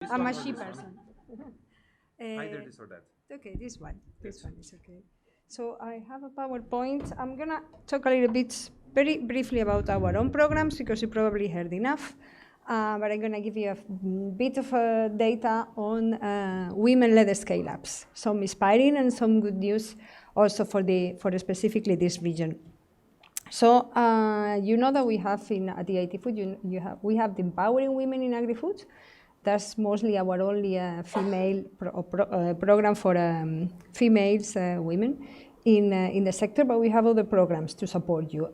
I'm a she person. Either this or that. Okay, this one. This one is okay. So I have a PowerPoint. I'm gonna talk a little bit, very briefly about our own programs because you probably heard enough. But I'm gonna give you a bit of data on women-led scale-ups. Some inspiring and some good news also for specifically this region. So you know that we have at the EIT Food, we have the Empowering Women in Agrifood. That's mostly our only female program for females, women in the sector, but we have other programs to support you,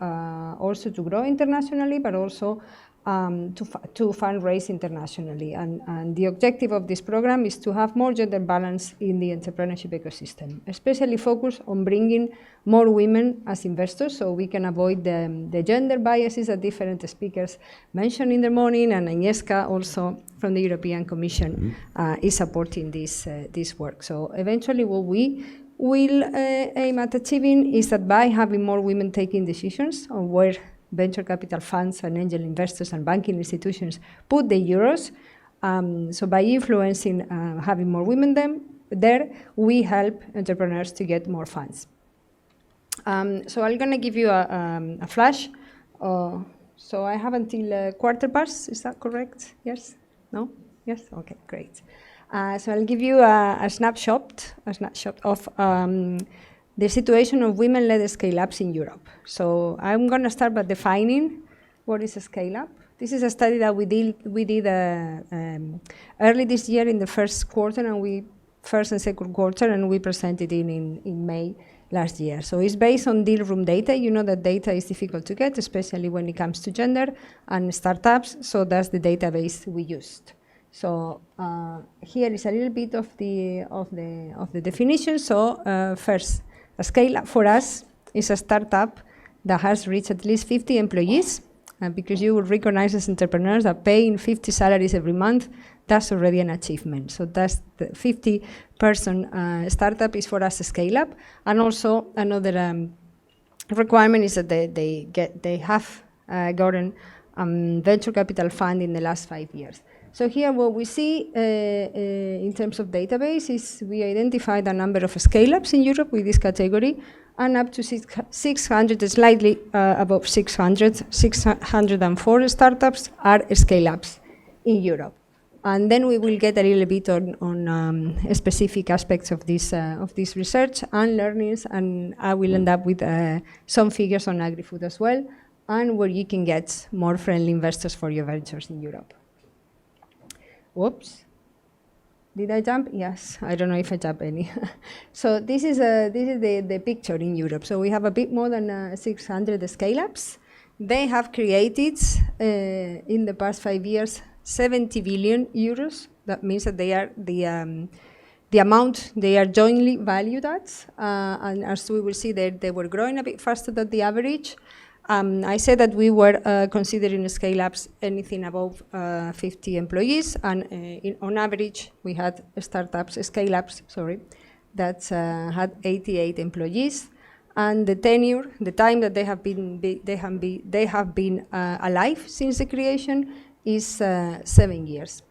also to grow internationally, but also to fundraise internationally. And the objective of this program is to have more gender balance in the entrepreneurship ecosystem, especially focus on bringing more women as investors so we can avoid the gender biases that different speakers mentioned in the morning, and Agnieszka also from the European Commission is supporting this work. So eventually what we will aim at achieving is that by having more women taking decisions on where venture capital funds and angel investors and banking institutions put the euros, so by influencing having more women there, we help entrepreneurs to get more funds. So I'm going to give you a flash. So I have until 15:15, is that correct? Yes? No? Yes? Okay, great. So I'll give you a snapshot of the situation of women-led scale-ups in Europe. So I'm going to start by defining what is a scale-up. This is a study that we did early this year in the first and second quarter, and we presented it in May last year. So it's based on deal room data. You know that data is difficult to get, especially when it comes to gender and startups. So that's the database we used. So here is a little bit of the definition. So first, a scale-up for us is a startup that has reached at least 50 employees, because you will recognize as entrepreneurs that paying 50 salaries every month, that's already an achievement. So that's the 50-person startup is for us a scale-up. And also another requirement is that they have gotten venture capital fund in the last 5 years. So here what we see in terms of database is we identified a number of scale-ups in Europe with this category, and up to 600, slightly above 604 startups are scale-ups in Europe. And then we will get a little bit on specific aspects of this research and learnings, and I will end up with some figures on Agrifood as well, and where you can get more friendly investors for your ventures in Europe. Whoops. Did I jump? Yes. I don't know if I jumped any. So this is the picture in Europe. So we have a bit more than 600 scale-ups. They have created, in the past 5 years, 70 billion euros. That means that they are the amount they are jointly valued at. And as we will see, they were growing a bit faster than the average. I said that we were considering scale-ups anything above 50 employees, and on average we had scale-ups, that had 88 employees, and the time that they have been alive since the creation is 7 years.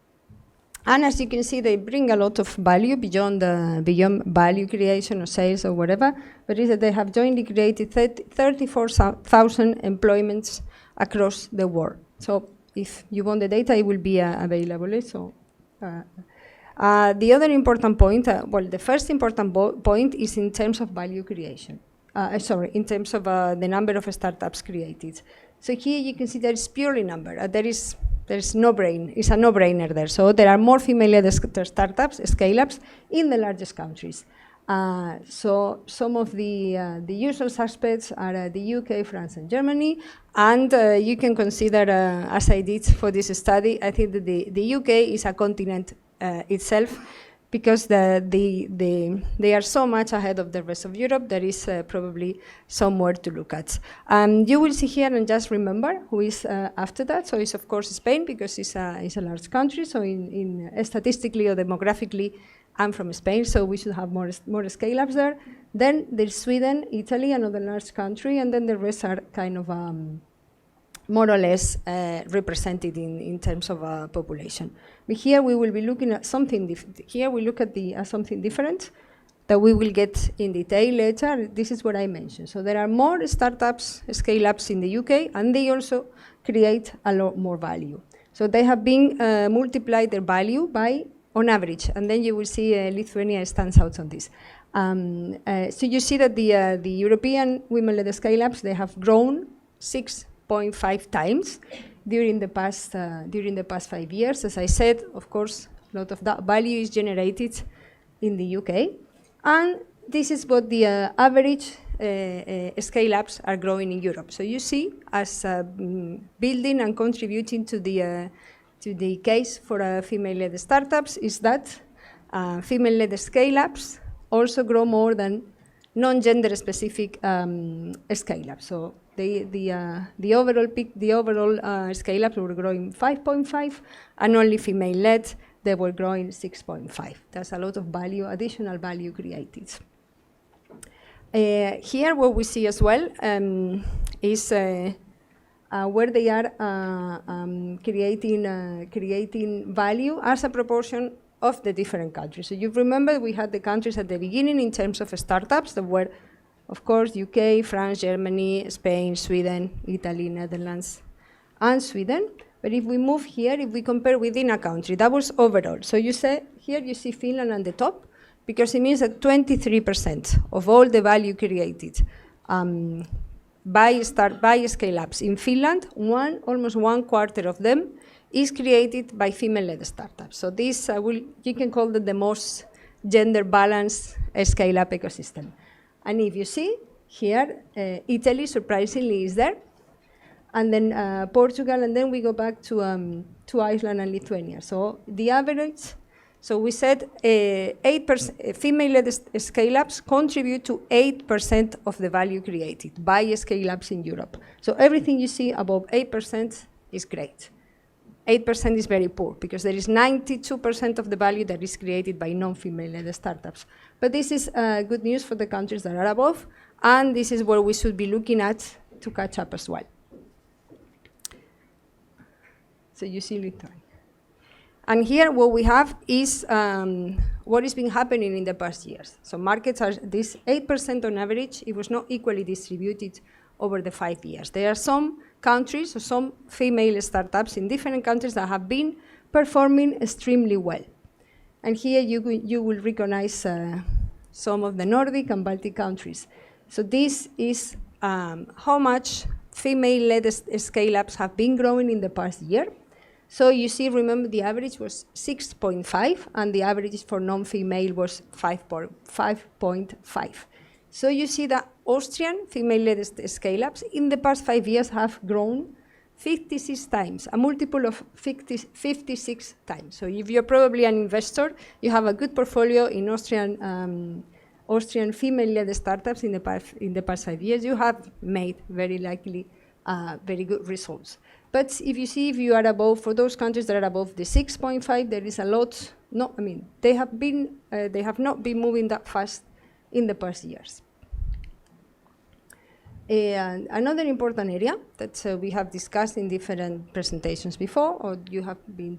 And as you can see, they bring a lot of value beyond value creation or sales or whatever, but is that they have jointly created 34,000 employments across the world. So if you want the data, it will be available. So the other important point, the first important point is in terms of value creation. In terms of the number of startups created. So here you can see that it's purely number. It's a no-brainer there. So there are more female-led startups, scale-ups, in the largest countries. So some of the usual suspects are the UK, France, and Germany. And you can consider, as I did for this study, I think that the UK is a continent itself, because they are so much ahead of the rest of Europe. There is probably somewhere to look at. You will see here, and just remember who is after that. So it's of course Spain, because it's a large country. So in statistically or demographically, I'm from Spain, so we should have more scale-ups there. Then there's Sweden, Italy, another large country, and then the rest are kind of more or less represented in terms of population. But here we will be looking at something here we look at something different that we will get in detail later. This is what I mentioned. So there are more startups, scale-ups in the UK, and they also create a lot more value. So they have been multiplied their value by, on average, and then you will see Lithuania stands out on this. So you see that the European women-led scale-ups, they have grown 6.5 times during the past 5 years. As I said, of course, a lot of that value is generated in the UK. And this is what the average scale-ups are growing in Europe. So you see, as building and contributing to the case for female-led startups is that female-led scale-ups also grow more than non-gender specific scale-ups. So the overall scale-ups were growing 5.5, and only female-led, they were growing 6.5. That's a lot of value, additional value created. Here, what we see as well is where they are creating value as a proportion of the different countries. So you remember we had the countries at the beginning in terms of startups that were, of course, UK, France, Germany, Spain, Sweden, Italy, Netherlands, and Sweden. But if we move here, if we compare within a country, that was overall. So you say, here you see Finland on the top, because it means that 23% of all the value created by scale-ups in Finland, almost 1/4 of them is created by female-led startups. So this, you can call it the most gender-balanced scale-up ecosystem. And if you see here, Italy surprisingly is there, and then Portugal, and then we go back to Iceland and Lithuania. So the average, so we said 8% female-led scale-ups contribute to 8% of the value created by scale-ups in Europe. So everything you see above 8% is great. 8% is very poor, because there is 92% of the value that is created by non-female-led startups. But this is good news for the countries that are above, and this is where we should be looking at to catch up as well. So you see Lithuania. And here what we have is what has been happening in the past years. So markets are this 8% on average. It was not equally distributed over the 5 years. There are some countries or some female startups in different countries that have been performing extremely well. And here you will recognize some of the Nordic and Baltic countries. So this is how much female-led scale-ups have been growing in the past year. So you see, remember the average was 6.5, and the average for non-female was 5.5. So you see that Austrian female-led scale-ups in the past 5 years have grown 56 times, a multiple of 56 times. So if you're probably an investor, you have a good portfolio in Austrian female-led startups in the past 5 years, you have made very likely very good results. But if you are above, for those countries that are above the 6.5, there is a lot. No, I mean they have not been moving that fast in the past years. And another important area that we have discussed in different presentations before, or you have been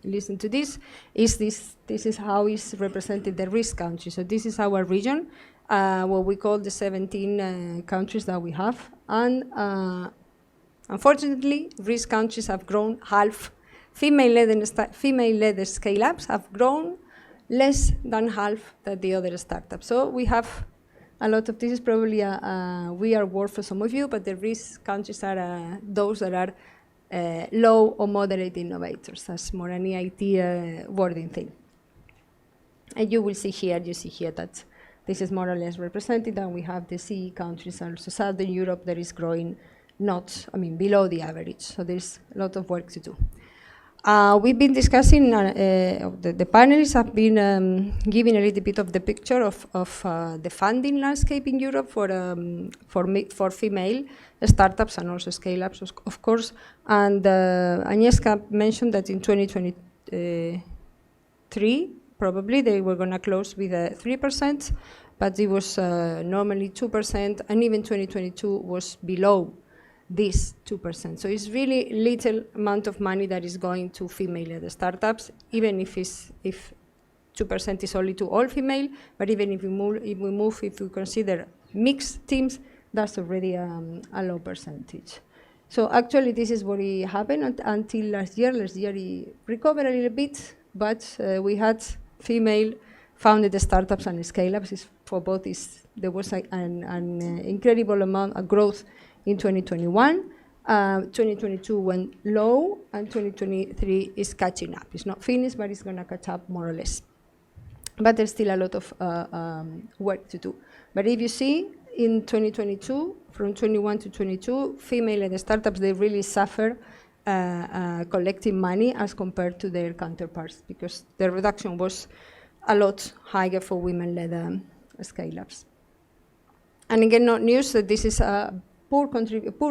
listened to this, is this is how is represented the risk country. So this is our region, what we call the 17 countries that we have, and unfortunately, risk countries have grown half. Female-led scale-ups have grown less than half than the other startups. So we have a lot of this is probably a weird word for some of you, but the risk countries are those that are low or moderate innovators. That's more an EIT wording thing. And you see here that this is more or less represented, and we have the CE countries, also Southern Europe, that is growing below the average. So there's a lot of work to do. We've been discussing, the panelists have been giving a little bit of the picture of the funding landscape in Europe for female startups and also scale-ups, of course. And Agnieszka mentioned that in 2023, probably they were going to close with 3%, but it was normally 2%, and even 2022 was below this 2%. So it's really little amount of money that is going to female-led startups, even if 2% is only to all female, but even if we consider mixed teams, that's already a low percentage. So actually, this is what happened until last year. Last year, it recovered a little bit, but we had female-founded startups and scale-ups. For both, there was an incredible amount of growth in 2021. 2022 went low, and 2023 is catching up. It's not finished, but it's going to catch up more or less. But there's still a lot of work to do. But if you see, in 2022, from 21 to 22, female-led startups, they really suffer collecting money as compared to their counterparts, because the reduction was a lot higher for women-led scale-ups. And again, not news that this is a poor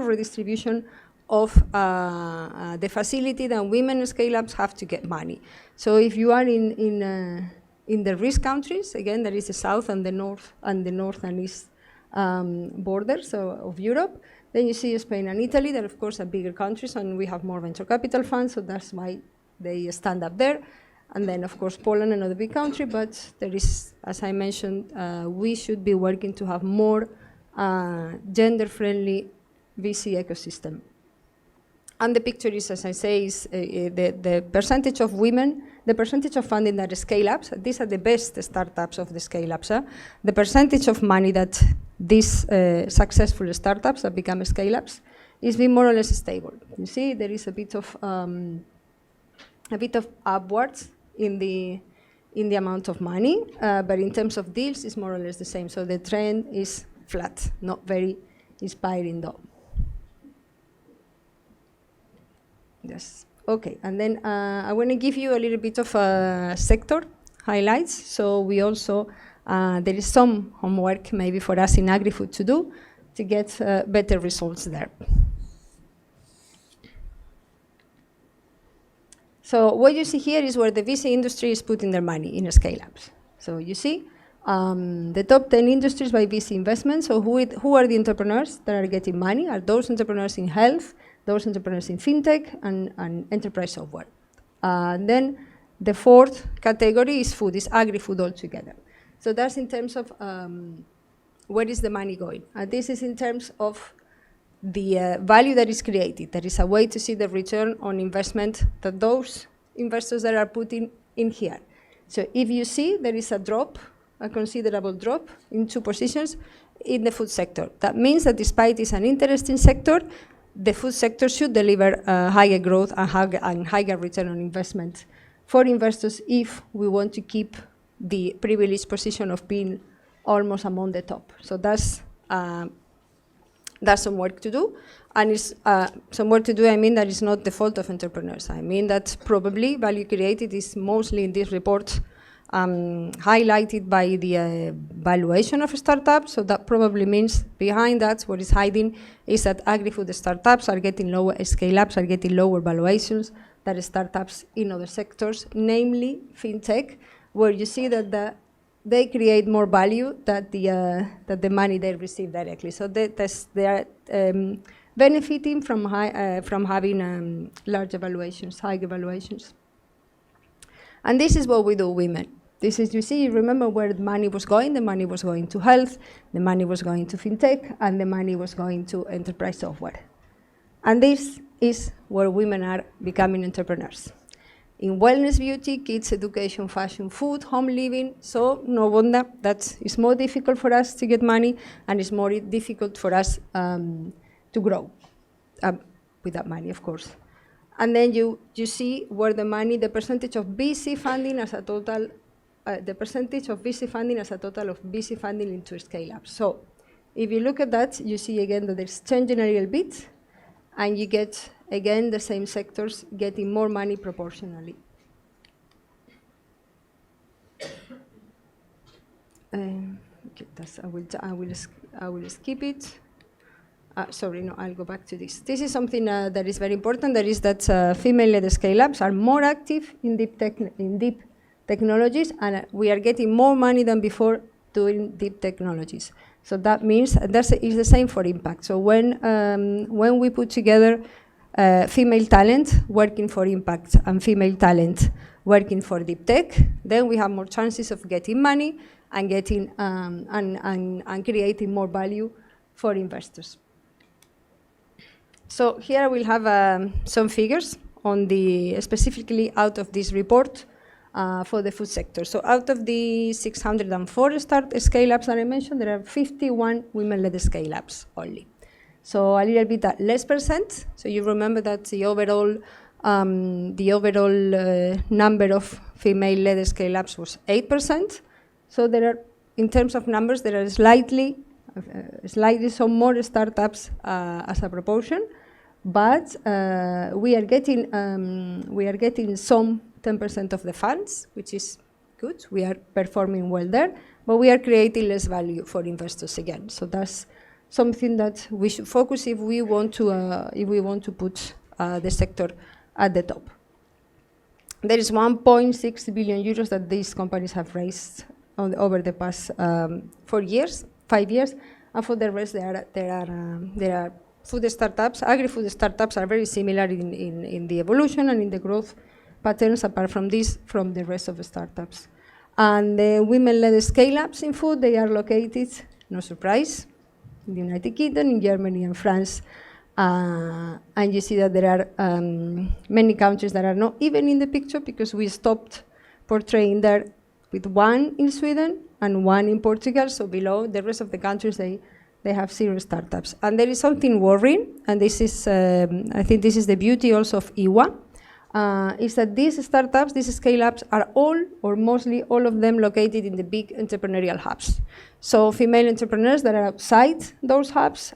redistribution of the facility that women scale-ups have to get money. So if you are in the risk countries, again, there is the south and the north and east borders of Europe. Then you see Spain and Italy, that of course are bigger countries, and we have more venture capital funds, so that's why they stand up there. And then of course Poland, another big country, but there is, as I mentioned, we should be working to have more gender-friendly VC ecosystem. And the picture is, as I say, is the percentage of women, the percentage of funding that scale-ups, these are the best startups of the scale-ups, the percentage of money that these successful startups that become scale-ups is being more or less stable. You see, there is a bit of upwards in the amount of money, but in terms of deals, it's more or less the same. So the trend is flat, not very inspiring though. Yes. Okay, and then I want to give you a little bit of sector highlights. So we also, there is some homework maybe for us in Agrifood to do to get better results there. So what you see here is where the VC industry is putting their money in scale-ups. So you see the top 10 industries by VC investment. So who are the entrepreneurs that are getting money? Are those entrepreneurs in health, those entrepreneurs in fintech, and enterprise software. Then the fourth category is food, is agri-food altogether. So that's in terms of where is the money going. This is in terms of the value that is created. There is a way to see the return on investment that those investors that are putting in here. So if you see there is a drop, a considerable drop in 2 positions in the food sector. That means that despite it's an interesting sector, the food sector should deliver higher growth and higher return on investment for investors if we want to keep the privileged position of being almost among the top. So that's some work to do. And it's some work to do, I mean that it's not the fault of entrepreneurs. I mean that probably value created is mostly in this report highlighted by the valuation of startups. So that probably means behind that, what is hiding is that agri-food startups are getting lower, scale-ups are getting lower valuations than startups in other sectors, namely fintech, where you see that they create more value than the money they receive directly. So they are benefiting from having large valuations, higher valuations. And this is what we do, women. This is, you see, remember where the money was going? The money was going to health, the money was going to fintech, and the money was going to enterprise software. And this is where women are becoming entrepreneurs. In wellness, beauty, kids, education, fashion, food, home living, so no wonder that it's more difficult for us to get money, and it's more difficult for us to grow with that money, of course. And then you see where the money, the percentage of VC funding as a total, the percentage of VC funding as a total of VC funding into scale-ups. So if you look at that, you see again that it's changing a little bit, and you get, again, the same sectors getting more money proportionally. Okay, I will skip it. Sorry, no, I'll go back to this. This is something that is very important. That is that female-led scale-ups are more active in deep technologies, and we are getting more money than before doing deep technologies. So that means is the same for impact. So when we put together female talent working for impact and female talent working for deep tech, then we have more chances of getting money and getting and creating more value for investors. So here we'll have some figures on specifically out of this report for the food sector. So out of the 604 scale-ups that I mentioned, there are 51 women-led scale-ups only. So a little bit less percent. So you remember that the overall number of female-led scale-ups was 8%. So there are, in terms of numbers, there are slightly some more startups as a proportion, but we are getting some 10% of the funds, which is good. We are performing well there, but we are creating less value for investors again. So that's something that we should focus if we want to put the sector at the top. There is 1.6 billion euros that these companies have raised over the past 5 years, and for the rest there are food startups. Agri-food startups are very similar in the evolution and in the growth patterns, apart from this, from the rest of the startups. And the women-led scale-ups in food, they are located, no surprise, in the United Kingdom, in Germany and France. And you see that there are many countries that are not even in the picture because we stopped portraying there, with one in Sweden and one in Portugal. So below the rest of the countries, they have 0 startups. And there is something worrying, and this is, I think this is the beauty also of EWA, is that these startups, these scale-ups, are all, or mostly all of them, located in the big entrepreneurial hubs. So female entrepreneurs that are outside those hubs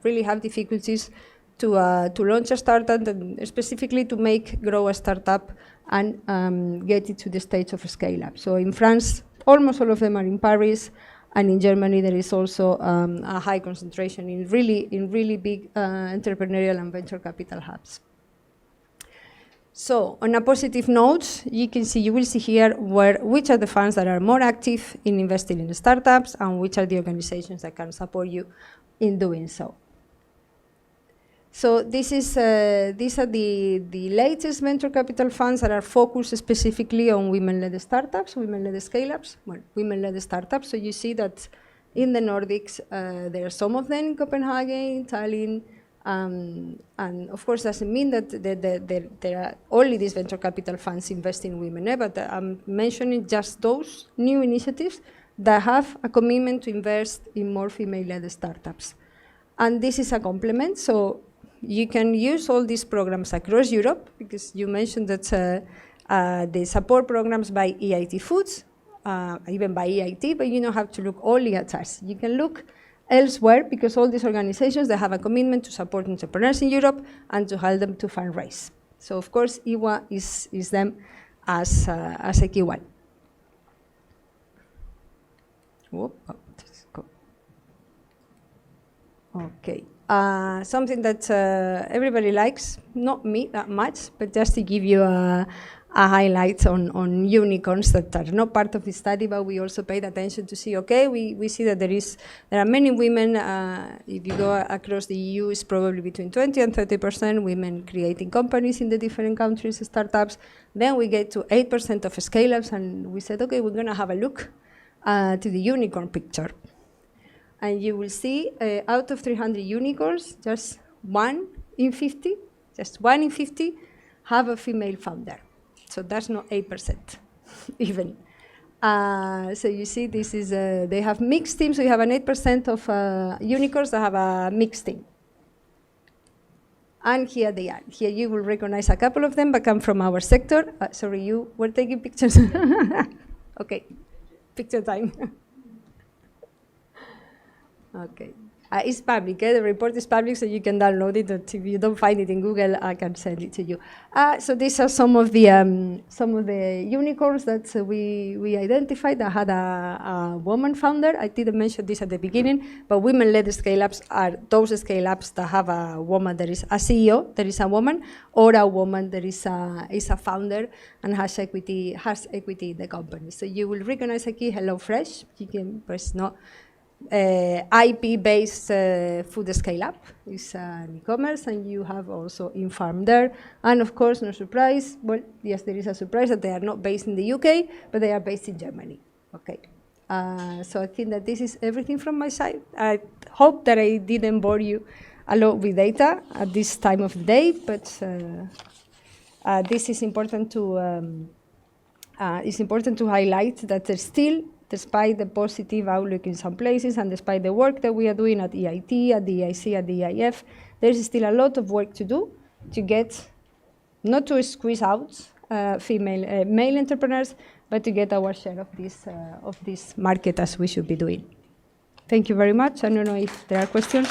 really have difficulties to launch a startup, and specifically to grow a startup and get it to the stage of a scale-up. So in France, almost all of them are in Paris, and in Germany there is also a high concentration in really big entrepreneurial and venture capital hubs. So on a positive note, you will see here which are the funds that are more active in investing in startups and which are the organizations that can support you in doing so. So these are the latest venture capital funds that are focused specifically on women-led startups, women-led scale-ups, women-led startups. So you see that in the Nordics, there are some of them in Copenhagen, Tallinn, and of course doesn't mean that there are only these venture capital funds investing in women, but I'm mentioning just those new initiatives that have a commitment to invest in more female-led startups. And this is a complement, so you can use all these programs across Europe, because you mentioned that the support programs by EIT Foods, even by EIT, but you don't have to look only at us. You can look elsewhere, because all these organizations, they have a commitment to support entrepreneurs in Europe and to help them to fundraise. So of course, EWA is them as a key one. Whoop, oh, let's go. Okay. Something that everybody likes, not me that much, but just to give you a highlight on unicorns that are not part of the study, but we also paid attention to see, okay, we see that there are many women, if you go across the EU, it's probably between 20 and 30% women creating companies in the different countries, startups. Then we get to 8% of scale-ups, and we said, okay, we're going to have a look to the unicorn picture. And you will see, out of 300 unicorns, just 1 in 50 have a female founder. So that's not 8% even. So you see, this is they have mixed teams. So you have an 8% of unicorns that have a mixed team. And here they are. Here you will recognize a couple of them, but come from our sector. Sorry, you were taking pictures. Okay, picture time. Okay. It's public, the report is public, so you can download it. But if you don't find it in Google, I can send it to you. So these are some of the unicorns that we identified that had a woman founder. I didn't mention this at the beginning, but women-led scale-ups are those scale-ups that have a woman that is a CEO, that is a woman, or a woman that is a founder and has equity in the company. So you will recognize aquí HelloFresh. You can press no. IP-based food scale-up is an e-commerce, and you have also in-farm there. And of course, no surprise, well, yes, there is a surprise that they are not based in the UK, but they are based in Germany. Okay. So I think that this is everything from my side. I hope that I didn't bore you a lot with data at this time of the day, but this is important to it's important to highlight that there's still, despite the positive outlook in some places and despite the work that we are doing at EIT, at the EIC, at the EIF, there's still a lot of work to do to get, not to squeeze out male entrepreneurs, but to get our share of this market as we should be doing. Thank you very much. I don't know if there are questions.